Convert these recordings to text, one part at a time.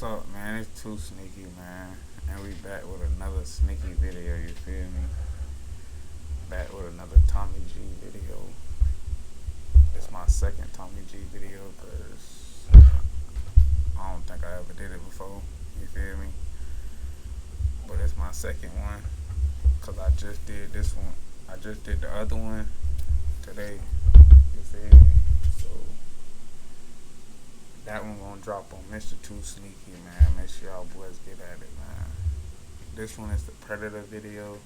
What's up, man? It's 2Sneaky, man, and we back with another sneaky video. You feel me? Back with another TOMMYG video. It's my second TOMMYG video because I don't think I ever did it before. You feel me? But it's my second one because I just did this one. I just did the other one today. You feel me? So that one gonna drop on Mr. 2Sneaky, man. Make sure y'all boys get at it, man. This one is the Predator video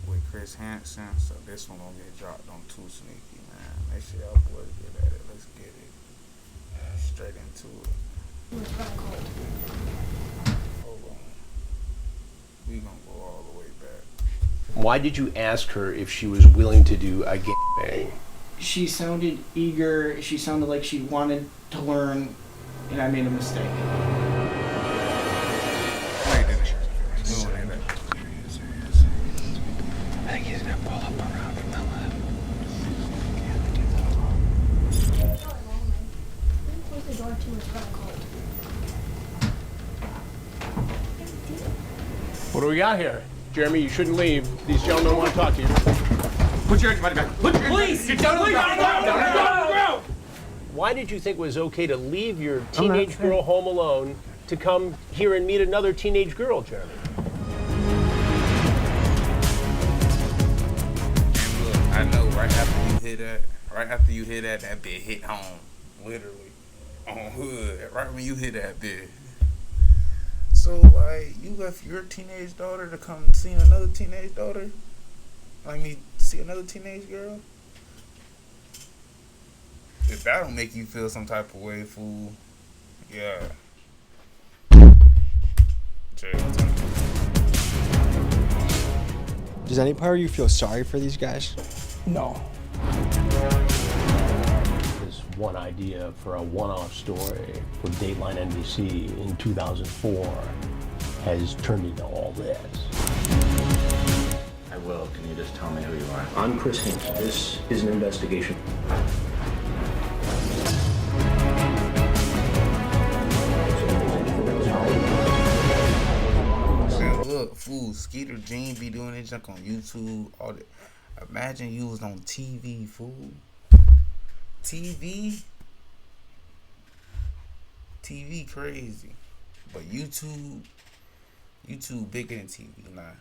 with Hansen, so this one gonna get dropped on 2Sneaky, man. Make sure y'all boys get at it. Let's get it straight into it. Hold on. We gonna go all the way back. Why did you ask her if she was willing to do a gangbang? She sounded eager. She sounded like she wanted to learn, and I made a mistake. I think he's gonna pull up around from the left. Close the door to his front cold. What do we got here? Jeremy, you shouldn't leave. These gentlemen want to talk to you. Put your body back. Please! Get down on the ground! Why did you think it was okay to leave your teenage girl home alone to come here and meet another teenage girl, Jeremy? Look, I know right after you hear that, that bit hit home, literally, on hood, right when you hear that bit. So, like, you left your teenage daughter to come see another teenage daughter? See another teenage girl? If that don't make you feel some type of way, fool, yeah. Does any part of you feel sorry for these guys? No. This one idea for a one-off story for Dateline NBC in 2004 has turned into all this. I will. Can you just tell me who you are? I'm Chris Hansen. This is an investigation. Man, look, fool, Skeeter Jean be doing this junk on YouTube. All that. Imagine you was on TV, fool. TV crazy. But YouTube bigger than TV now.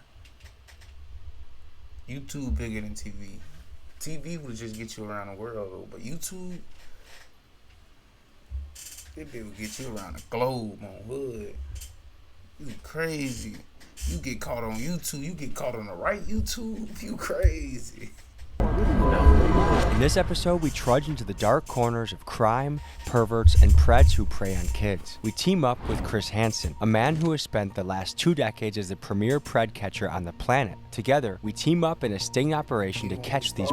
YouTube bigger than TV. TV would just get you around the world, though. But YouTube, it will get you around the globe on hood. You crazy. You get caught on YouTube. You get caught on the right YouTube. You crazy. In this episode, we trudge into the dark corners of crime, perverts, and Preds who prey on kids. We team up with Chris Hansen, a man who has spent the last 2 decades as the premier Pred catcher on the planet. Together, we team up in a sting operation to catch these.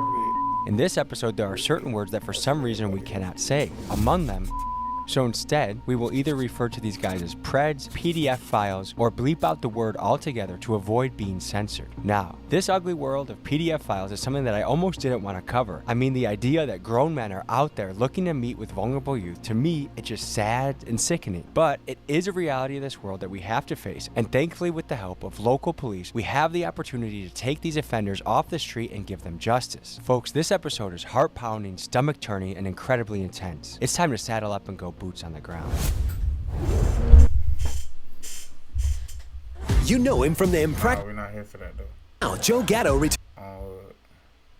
In this episode, there are certain words that for some reason we cannot say. Among them, so instead, we will either refer to these guys as Preds, PDF files, or bleep out the word altogether to avoid being censored. Now, this ugly world of PDF files is something that I almost didn't want to cover. I mean, the idea that grown men are out there looking to meet with vulnerable youth, to me, it's just sad and sickening. But it is a reality of this world that we have to face, and thankfully with the help of local police, we have the opportunity to take these offenders off the street and give them justice. Folks, this episode is heart-pounding, stomach-turning, and incredibly intense. It's time to saddle up and go boots on the ground. You know him from the Nah, we're not here for that, though. Now, Joe Gatto returns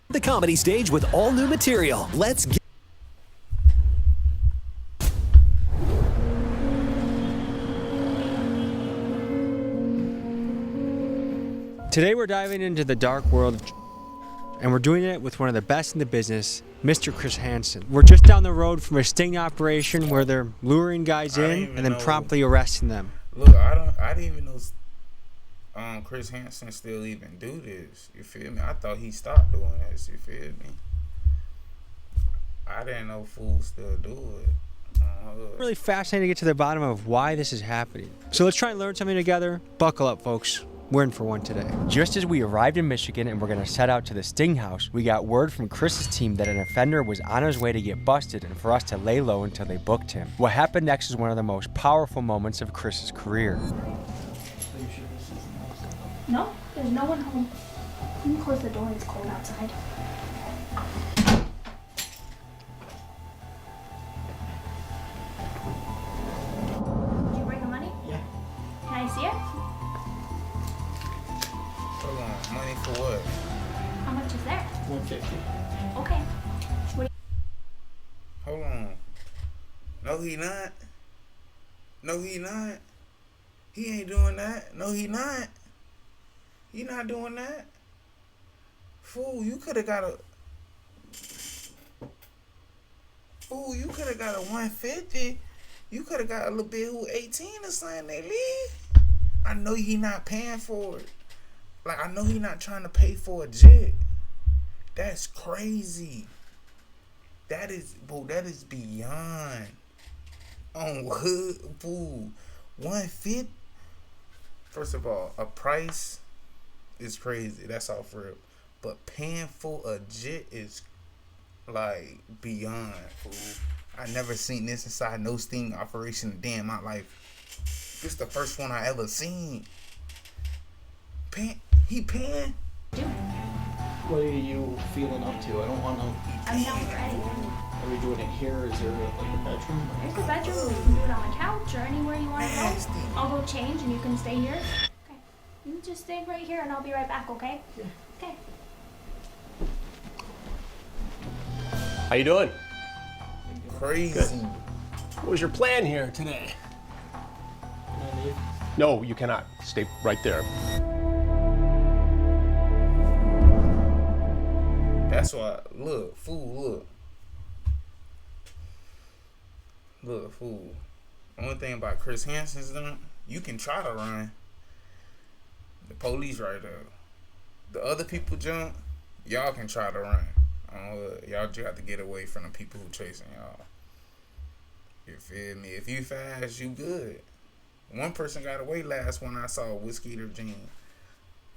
the comedy stage with all new material. Let's get. Today we're diving into the dark world of and we're doing it with one of the best in the business, Mr. Chris Hansen. We're just down the road from a sting operation where they're luring guys in and then promptly arresting them. Look, I didn't even know Chris Hansen still even do this. You feel me? I thought he stopped doing this. You feel me? I didn't know fools still do it. Really fascinating to get to the bottom of why this is happening. So let's try and learn something together. Buckle up, folks. we're in for one today. Just as we arrived in Michigan and we're gonna set out to the Sting House, we got word from Chris's team that an offender was on his way to get busted and for us to lay low until they booked him. What happened next is one of the most powerful moments of Chris's career. No, there's no one home. You can close the door, it's cold outside. Did you bring the money? Yeah. Can I see it? Hold on, money for what? How much is there? 150. Okay. Hold on. No, he not. No, he not. He ain't doing that. No, he not. He not doing that. Fool, you could have got a... Fool, you could have got a 150. You could have got a little bit who 18 or something, they leave. I know he not paying for it. Like, I know he not trying to pay for a jet. That's crazy. That is, bro, that is beyond. On hood, fool. 150. First of all, a price is crazy. That's all for real. But paying for a jet is like beyond, fool. I never seen this inside no Sting operation a day in my life. This the first one I ever seen. He paying? What are you feeling up to? I don't want to. I'm down for anything. Are we doing it here? Is there like a bedroom? There's a bedroom. You can do it on the couch or anywhere you want to Nasty. go. I'll go change and you can stay here. Okay. You just stay right here and I'll be right back, okay? Yeah. Okay. How you doing? Crazy. What was your plan here today? Can I leave? No, you cannot. Stay right there. That's why, look, fool, look. Look, fool. Only thing about Chris Hansen's done, you can try to run. The police right there. The other people jump, y'all can try to run. Y'all just have to get away from the people who chasing y'all. You feel me? If you fast, you good. One person got away last one I saw, Whiskey or Jean.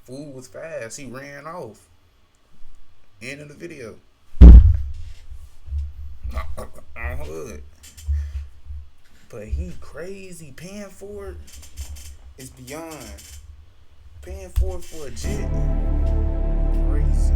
Fool was fast. He ran off. End of the video. On hood. But he crazy. Paying for it is beyond. Paying for it for a jet. Crazy.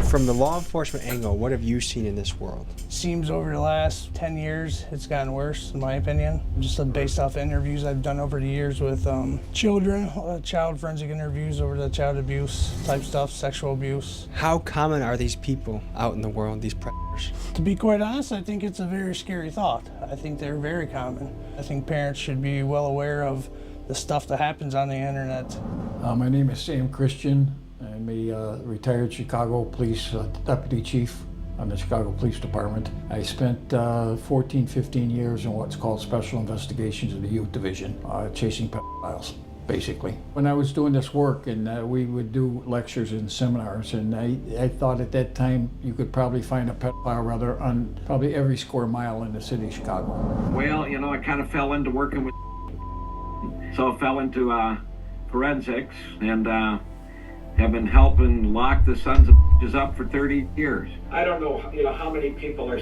From the law enforcement angle, what have you seen in this world? Seems over the last 10 years, it's gotten worse, in my opinion. Just based off interviews I've done over the years with children, child forensic interviews over the child abuse type stuff, sexual abuse. How common are these people out in the world, these predators? To be quite honest, I think it's a very scary thought. I think they're very common. I think parents should be well aware of the stuff that happens on the internet. My name is Sam Christian. I'm a retired Chicago Police Deputy Chief on the Chicago Police Department. I spent 14, 15 years in what's called Special Investigations in the Youth Division, chasing pedophiles, basically. When I was doing this work, and we would do lectures and seminars, and I thought at that time you could probably find a pedophile rather on probably every square mile in the city of Chicago. Well, you know, I kind of fell into working with, so I fell into forensics, and have been helping lock the sons of bitches up for 30 years. I don't know, how many people are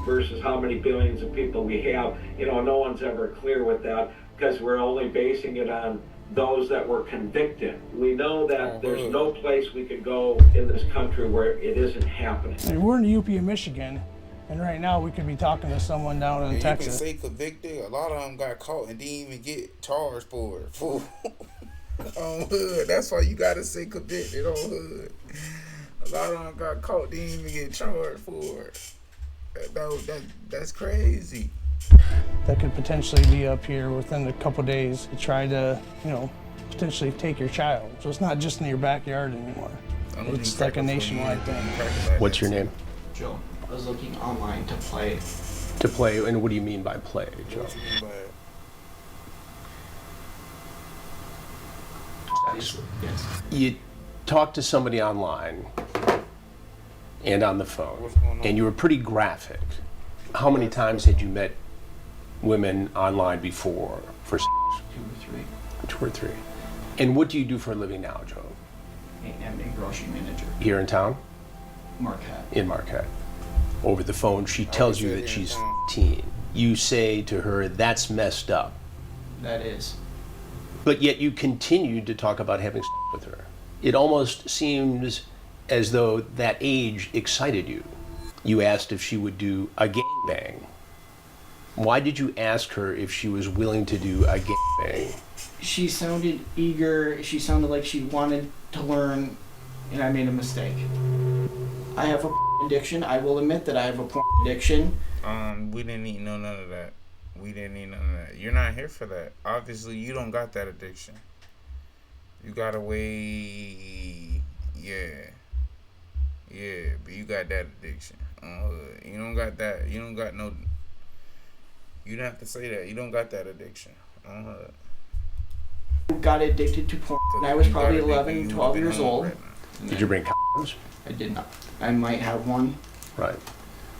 versus how many billions of people we have. No one's ever clear with that because we're only basing it on those that were convicted. We know that there's no place we could go in this country where it isn't happening. I mean, we're in the UP of Michigan, and right now we could be talking to someone down in Texas. You can say convicted. A lot of them got caught and didn't even get charged for it. Fool. On hood. That's why you gotta say convicted on hood. A lot of them got caught, didn't even get charged for it. That's crazy. That could potentially be up here within a couple days to try to, potentially take your child. So it's not just in your backyard anymore. It's like a nationwide thing. What's your name? Joe. I was looking online to play. To play, and what do you mean by play, Joe? Yes. You talked to somebody online and on the phone, and you were pretty graphic. How many times had you met women online before for sex? 2 or 3. 2 or 3. And what do you do for a living now, Joe? I'm a grocery manager. Here in town? Marquette. In Marquette. Over the phone, she tells you that she's 15. You say to her, that's messed up. That is. But yet you continued to talk about having sex with her. It almost seems as though that age excited you. You asked if she would do a gangbang. Why did you ask her if she was willing to do a gangbang? She sounded eager. She sounded like she wanted to learn, and I made a mistake. I have a addiction. I will admit that I have a addiction. We didn't need none of that. We didn't need none of that. You're not here for that. Obviously, you don't got that addiction. You got away, yeah, but you got that addiction. You don't got that. You don't got no. You don't have to say that. You don't got that addiction. Got addicted to porn when I was probably 11, 12 years old. Did you bring condoms? I did not. I might have one. Right.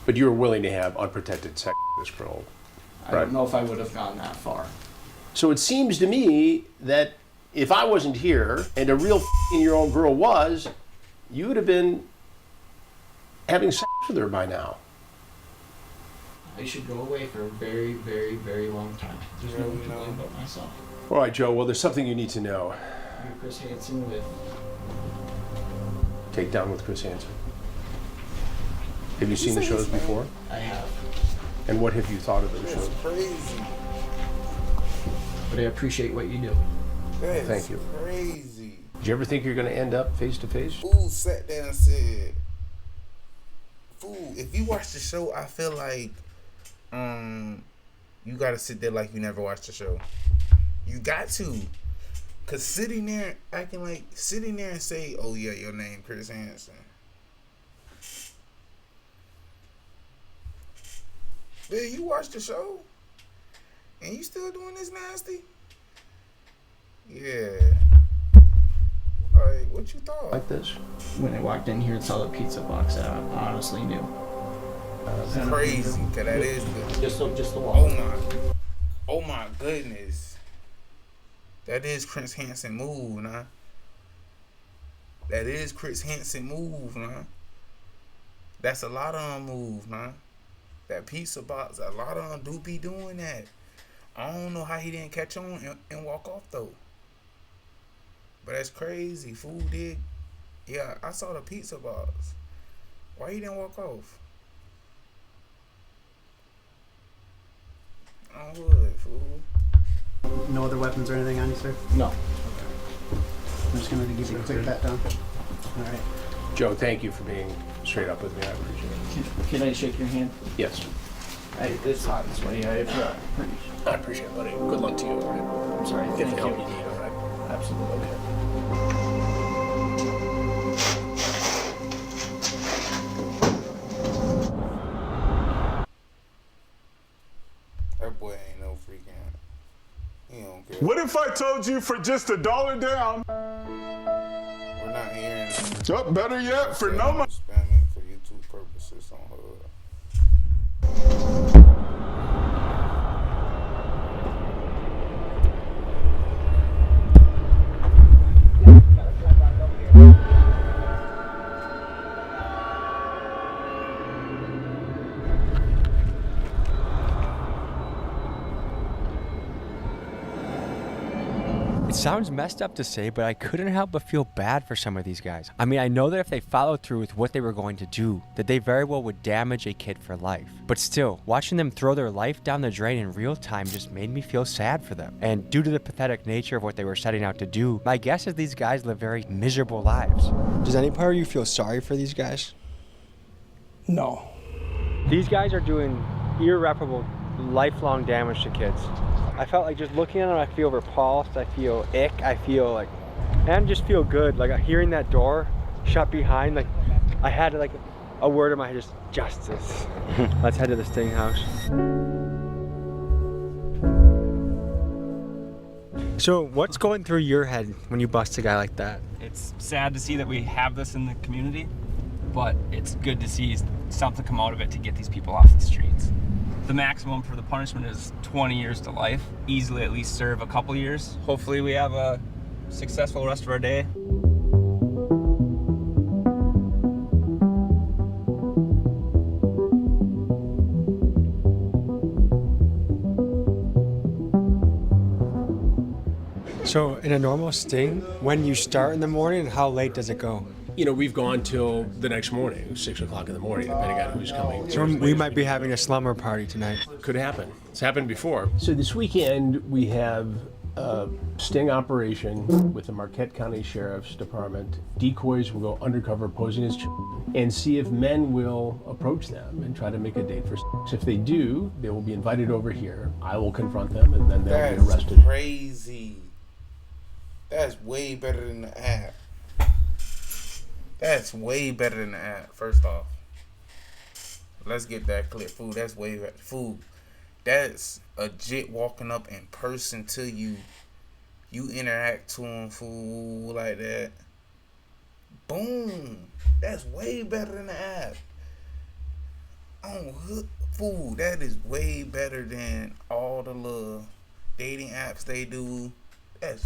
But you were willing to have unprotected sex with this girl. I don't know if I would have gone that far. So it seems to me that if I wasn't here and a real 15-year-old girl was, you would have been having sex with her by now. I should go away for a very, very, very long time. There's no one to blame but myself. All right, Joe. Well, there's something you need to know. You're Chris Hansen with Take Down with Chris Hansen. Have you seen the shows before? I have. And what have you thought of those shows? Crazy. But I appreciate what you do. That's Thank you. Crazy. Did you ever think you're going to end up face to face? Fool sat there and said, "Fool, if you watch the show, I feel like you gotta sit there like you never watched the show. You got to, cause sitting there and say, oh yeah, your name Chris Hansen. Man, you watched the show, and you still doing this nasty? Yeah. Like, what you thought? Like this? When I walked in here and saw the pizza box, I honestly knew. That's crazy, cause that is just the wall. Oh my goodness. That is Chris Hansen move, nah. That is Chris Hansen move, nah. That's a lot of them move, nah. That pizza box, a lot of them do be doing that. I don't know how he didn't catch on and walk off though. But that's crazy. Fool did. Yeah, I saw the pizza box. Why he didn't walk off? I would, fool. No other weapons or anything on you, sir? No. Okay. I'm just going to give you a quick pat down. All right. Joe, thank you for being straight up with me. I appreciate it. Can I shake your hand? Yes. It's hot and sweaty. I appreciate it, buddy. Good luck to you, all right? I'm sorry. Get the Thank help you. you need, all right? Absolutely. Okay. That boy ain't no freaking. He don't care. What if I told you for just $1 down? We're not hearing. Oh, better yet, for no money. Spamming for YouTube purposes on her. It sounds messed up to say, but I couldn't help but feel bad for some of these guys. I mean, I know that if they followed through with what they were going to do, that they very well would damage a kid for life. But still, watching them throw their life down the drain in real time just made me feel sad for them. And due to the pathetic nature of what they were setting out to do, my guess is these guys live very miserable lives. Does any part of you feel sorry for these guys? No. These guys are doing irreparable, lifelong damage to kids. I felt like just looking at them, I feel repulsed, I feel ick, I feel like, and just feel good. Like hearing that door shut behind, like I had like a word in my head, just justice. Let's head to the sting house. So what's going through your head when you bust a guy like that? It's sad to see that we have this in the community, but it's good to see something come out of it to get these people off the streets. The maximum for the punishment is 20 years to life. Easily at least serve a couple years. Hopefully we have a successful rest of our day. So in a normal sting, when you start in the morning, how late does it go? You know, we've gone till the next morning, 6 o'clock in the morning, depending on who's coming. So we might be having a slumber party tonight. Could happen. It's happened before. So this weekend we have a sting operation with the Marquette County Sheriff's Department. Decoys will go undercover posing as and see if men will approach them and try to make a date for sex. If they do, they will be invited over here. I will confront them and then they'll be arrested. That's crazy. That's way better than the app. That's way better than the app. First off, let's get that clip. Fool, that's way better. Fool, that's a jit walking up in person to you. You interact to him, fool, like that. Boom. That's way better than the app. Fool, that is way better than all the little dating apps they do. That's,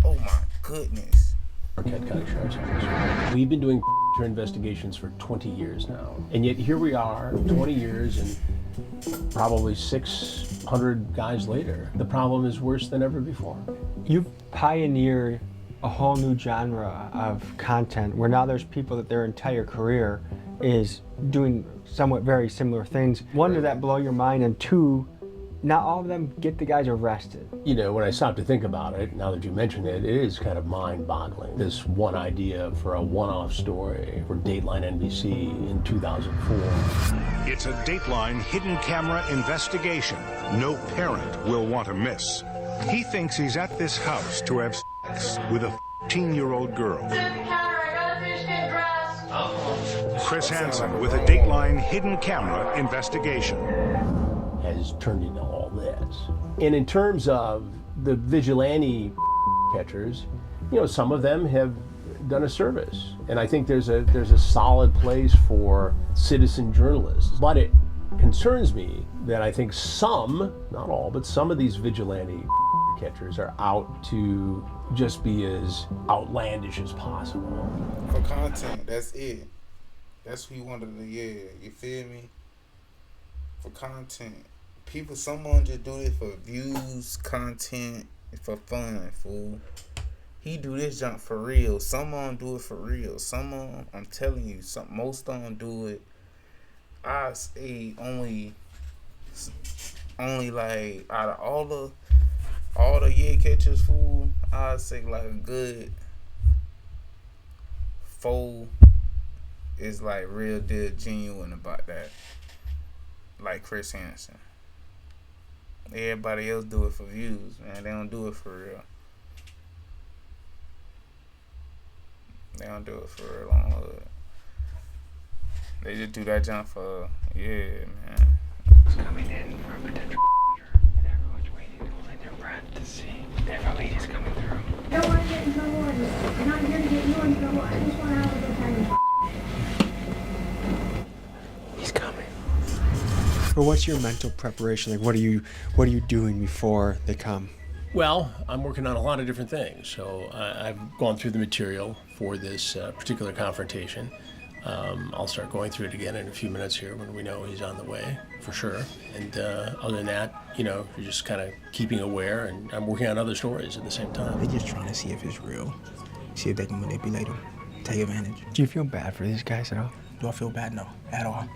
oh my goodness. Marquette County Sheriff's Office. We've been doing investigations for 20 years now, and yet here we are, 20 years and probably 600 guys later. The problem is worse than ever before. You've pioneered a whole new genre of content where now there's people that their entire career is doing somewhat very similar things. One, did that blow your mind? And two, not all of them get the guys arrested. You know, when I stop to think about it, now that you mention it, it is kind of mind-boggling. This one idea for a one-off story for Dateline NBC in 2004. It's a Dateline hidden camera investigation no parent will want to miss. He thinks he's at this house to have sex with a 15-year-old girl. Chris Hansen with a Dateline hidden camera investigation. Has turned into all this. And in terms of the vigilante catchers, you know, some of them have done a service. And I think there's a solid place for citizen journalists. But it concerns me that I think some, not all, but some of these vigilante catchers are out to just be as outlandish as possible. For content, that's it. That's what you wanted to, yeah, you feel me? For content. People, someone just do it for views, content, for fun, fool. He do this junk for real. Someone do it for real. Someone, I'm telling you, most of them do it. I say only like out of all the year catchers, fool, I say like a good 4 is like real deal genuine about that. Like Chris Hansen. Everybody else do it for views, man. They don't do it for real. They don't do it for real on hood. They just do that jump for, yeah, man. It's coming in for a potential and everyone's waiting, holding their breath to see if a lady's coming through. I don't want to get in trouble. I'm not here to get you in trouble. I just want to have a good time. He's coming. But what's your mental preparation? Like, what are you doing before they come? Well, I'm working on a lot of different things. So I've gone through the material for this particular confrontation. I'll start going through it again in a few minutes here when we know he's on the way, for sure. And other than that, you know, you're just kind of keeping aware, and I'm working on other stories at the same time. They're just trying to see if it's real, see if they can manipulate him, take advantage. Do you feel bad for these guys at all? Do I feel bad? No, at all.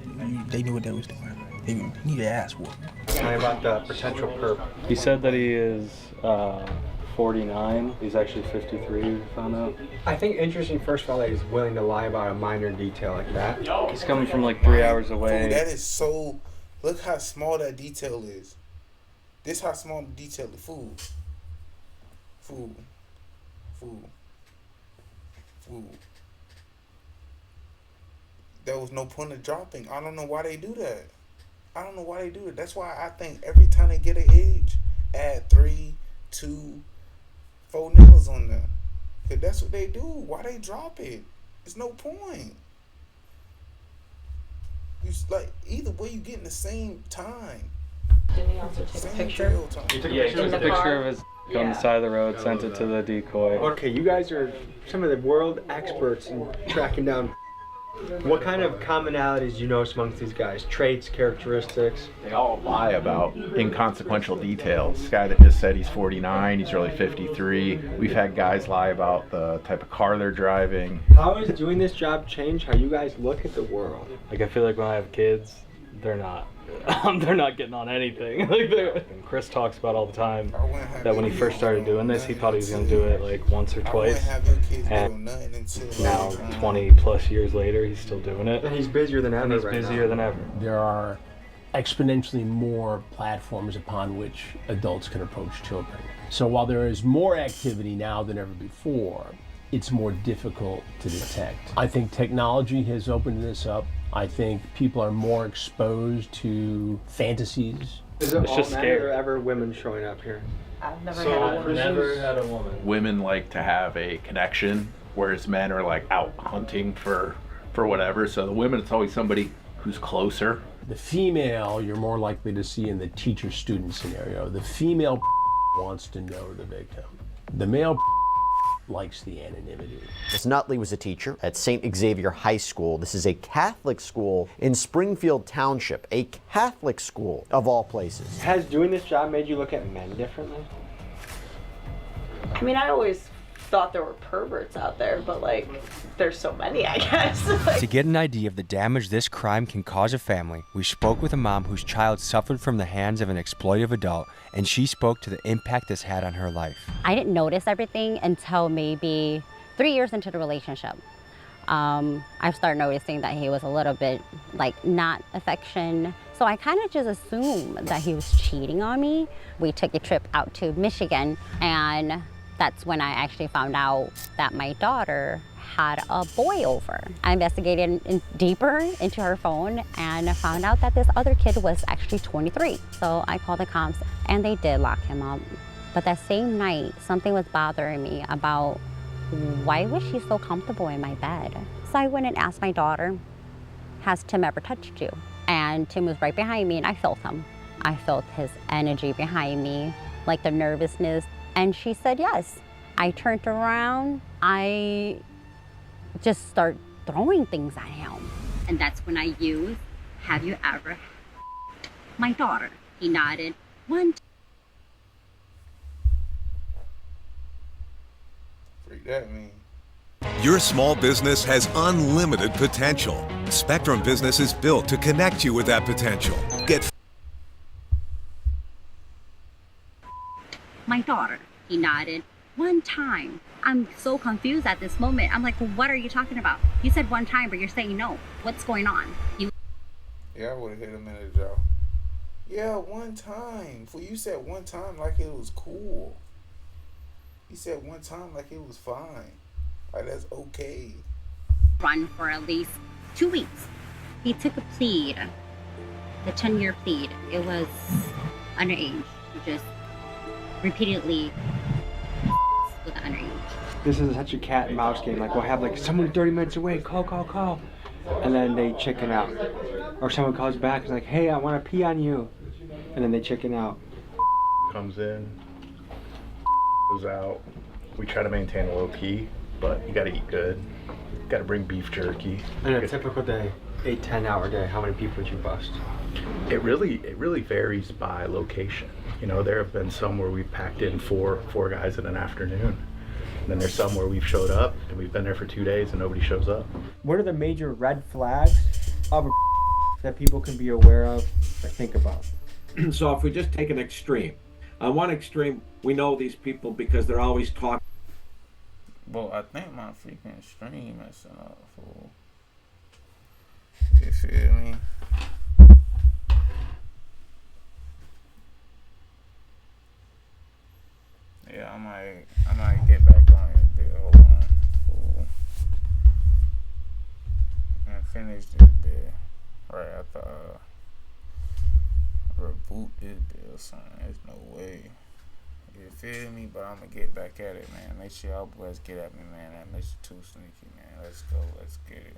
They knew what they was doing. They need to ask what. Tell me about the potential perp. He said that he is 49. He's actually 53, we found out. I think interesting, first of all, that he's willing to lie about a minor detail like that. He's coming from like 3 hours away. Dude, that is so... Look how small that detail is. This how small the detail is. Fool. There was no point of dropping. I don't know why they do that. That's why I think every time they get an age, add 3, 2, 4 niggas on there. Cause that's what they do. Why they drop it? There's no point. You like either way you get in the same time. Didn't he also take a picture? He took a picture of his on the side of the road, sent it to the decoy. Okay, you guys are some of the world experts in tracking down. What kind of commonalities do you notice amongst these guys? Traits, characteristics? They all lie about inconsequential details. This guy that just said he's 49, he's really 53. We've had guys lie about the type of car they're driving. How has doing this job changed how you guys look at the world? Like, I feel like when I have kids, they're not getting on anything. And Chris talks about all the time that when he first started doing this, he thought he was going to do it like once or twice, and now 20 plus years later, he's still doing it. And he's busier than ever. And he's busier than ever. There are exponentially more platforms upon which adults can approach children. So while there is more activity now than ever before, it's more difficult to detect. I think technology has opened this up. I think people are more exposed to fantasies. Is it It's all just men scary. or ever women showing up here? I've never So, had a I've woman. Never had a woman. Women like to have a connection, whereas men are like out hunting for whatever. So the women, it's always somebody who's closer. The female, you're more likely to see in the teacher-student scenario. The female wants to know the victim. The male likes the anonymity. Miss Nutley was a teacher at St. Xavier High School. This is a Catholic school in Springfield Township, a Catholic school of all places. Has doing this job made you look at men differently? I mean, I always thought there were perverts out there, but like, there's so many, I guess. To get an idea of the damage this crime can cause a family, we spoke with a mom whose child suffered from the hands of an exploitive adult, and she spoke to the impact this had on her life. I didn't notice everything until maybe 3 years into the relationship. I started noticing that he was a little bit like not affection. So I kind of just assumed that he was cheating on me. We took a trip out to Michigan, and that's when I actually found out that my daughter had a boy over. I investigated deeper into her phone and found out that this other kid was actually 23. So I called the cops and they did lock him up. But that same night, something was bothering me about why was she so comfortable in my bed? So I went and asked my daughter, has Tim ever touched you? And Tim was right behind me and I felt him. I felt his energy behind me, like the nervousness. And she said yes. I turned around, I just start throwing things at him. And that's when I used, have you ever my daughter? He nodded. One. Freak that mean. Your small business has unlimited potential. Spectrum Business is built to connect you with that potential. Get My daughter. He nodded. One time. I'm so confused at this moment. I'm like, well, what are you talking about? You said one time, but you're saying no. What's going on? Yeah, I would have hit him in the jaw. Yeah, one time. For you said one time like it was cool. You said one time like it was fine. Like that's okay. Run for at least 2 weeks. He took a plead, the 10-year plead. It was underage. He just repeatedly with the underage. This is such a cat and mouse game. Like, we'll have like someone 30 minutes away, call. And then they chicken out. Or someone calls back and is like, hey, I want to pee on you. And then they chicken out. Comes in, goes out. We try to maintain a low key, but you gotta eat good. Gotta bring beef jerky. And a typical day, 8-10 hour day, how many people would you bust? It really varies by location. You know, there have been some where we've packed in four guys in an afternoon. And then there's some where we've showed up and we've been there for 2 days and nobody shows up. What are the major red flags of a that people can be aware of or think about? So if we just take an extreme, on one extreme, we know these people because they're always talking. Well, I think my freaking stream is up, fool. You feel me? Yeah, I might get back on it, bit. Hold on, fool. And finish this bit. Right after reboot this bit or something. There's no way. You feel me? But I'm gonna get back at it, man. Make sure y'all boys get at me, man. That Mr. 2Sneaky, man. Let's go. Let's get it.